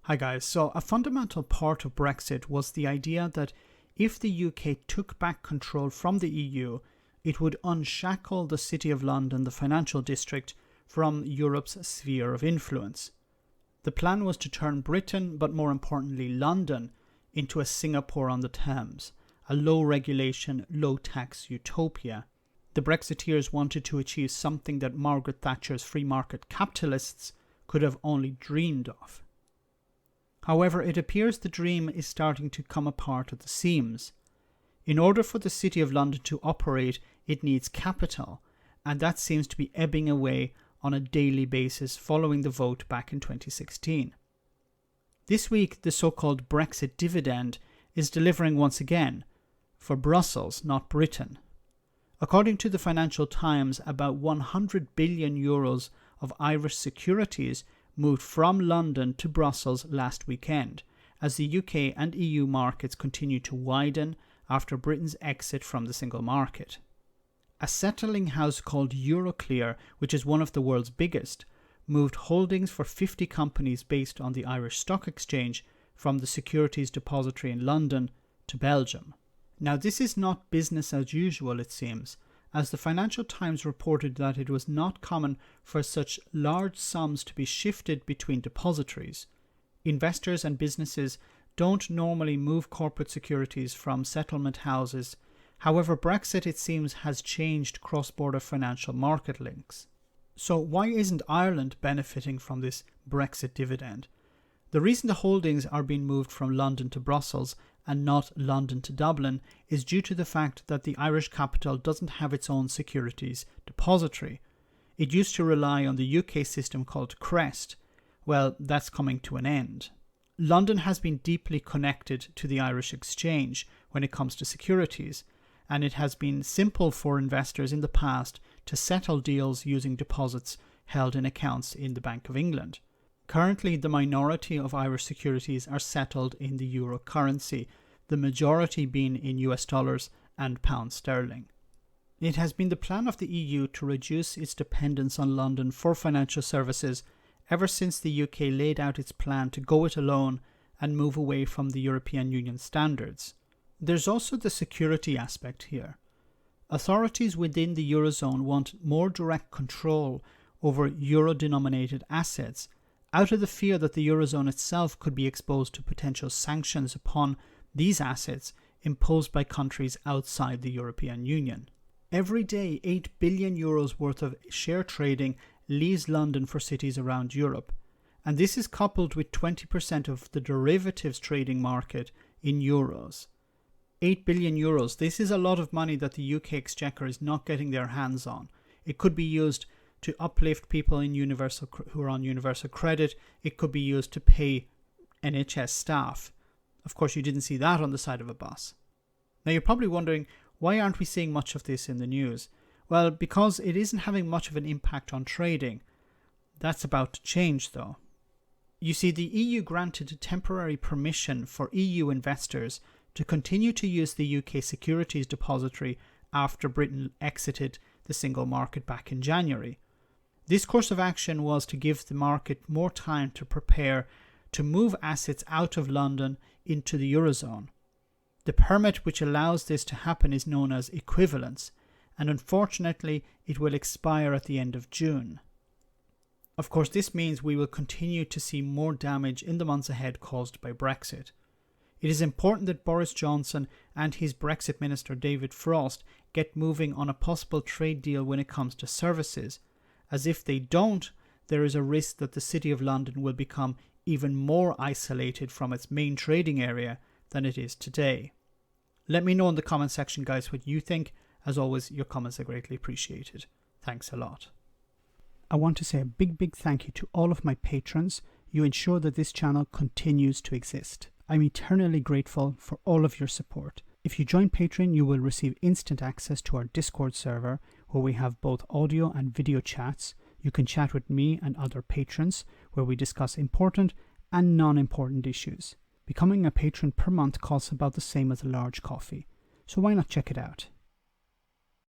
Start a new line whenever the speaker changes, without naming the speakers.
Hi guys, so a fundamental part of Brexit was the idea that if the UK took back control from the EU, it would unshackle the City of London, the financial district, from Europe's sphere of influence. The plan was to turn Britain, but more importantly London, into a Singapore on the Thames, a low-regulation, low-tax utopia. The Brexiteers wanted to achieve something that Margaret Thatcher's free market capitalists could have only dreamed of. However, it appears the dream is starting to come apart at the seams. In order for the City of London to operate, it needs capital, and that seems to be ebbing away on a daily basis following the vote back in 2016. This week, the so-called Brexit Dividend is delivering once again, for Brussels, not Britain. According to the Financial Times, about €100 billion of Irish securities moved from London to Brussels last weekend, as the UK and EU markets continue to widen after Britain's exit from the single market. A settling house called Euroclear, which is one of the world's biggest, moved holdings for 50 companies based on the Irish Stock Exchange from the Securities Depository in London to Belgium. Now, this is not business as usual, it seems, as the Financial Times reported that it was not common for such large sums to be shifted between depositories. Investors and businesses don't normally move corporate securities from settlement houses. However, Brexit, it seems, has changed cross-border financial market links. So why isn't Ireland benefiting from this Brexit dividend? The reason the holdings are being moved from London to Brussels and not London to Dublin is due to the fact that the Irish capital doesn't have its own securities depository. It used to rely on the UK system called CREST. Well, that's coming to an end. London has been deeply connected to the Irish exchange when it comes to securities, and it has been simple for investors in the past to settle deals using deposits held in accounts in the Bank of England. Currently, the minority of Irish securities are settled in the euro currency, the majority being in US dollars and pound sterling. It has been the plan of the EU to reduce its dependence on London for financial services ever since the UK laid out its plan to go it alone and move away from the European Union standards. There's also the security aspect here. Authorities within the Eurozone want more direct control over euro-denominated assets, out of the fear that the Eurozone itself could be exposed to potential sanctions upon these assets imposed by countries outside the European Union. Every day, €8 billion worth of share trading leaves London for cities around Europe, and this is coupled with 20% of the derivatives trading market in euros. €8 billion, this is a lot of money that the UK Exchequer is not getting their hands on. It could be used to uplift people in who are on universal credit. It could be used to pay NHS staff. Of course, you didn't see that on the side of a bus. Now, you're probably wondering, why aren't we seeing much of this in the news? Well, because it isn't having much of an impact on trading. That's about to change, though. You see, the EU granted temporary permission for EU investors to continue to use the UK Securities Depository after Britain exited the single market back in January. This course of action was to give the market more time to prepare to move assets out of London into the Eurozone. The permit which allows this to happen is known as equivalence, and unfortunately it will expire at the end of June. Of course, this means we will continue to see more damage in the months ahead caused by Brexit. It is important that Boris Johnson and his Brexit Minister David Frost get moving on a possible trade deal when it comes to services, as if they don't, there is a risk that the City of London will become even more isolated from its main trading area than it is today. Let me know in the comment section, guys, what you think. As always, your comments are greatly appreciated. Thanks a lot. I want to say a big thank you to all of my patrons. You ensure that this channel continues to exist. I'm eternally grateful for all of your support. If you join Patreon, you will receive instant access to our Discord server, where we have both audio and video chats. You can chat with me and other patrons, where we discuss important and non-important issues. Becoming a patron per month costs about the same as a large coffee, so why not check it out?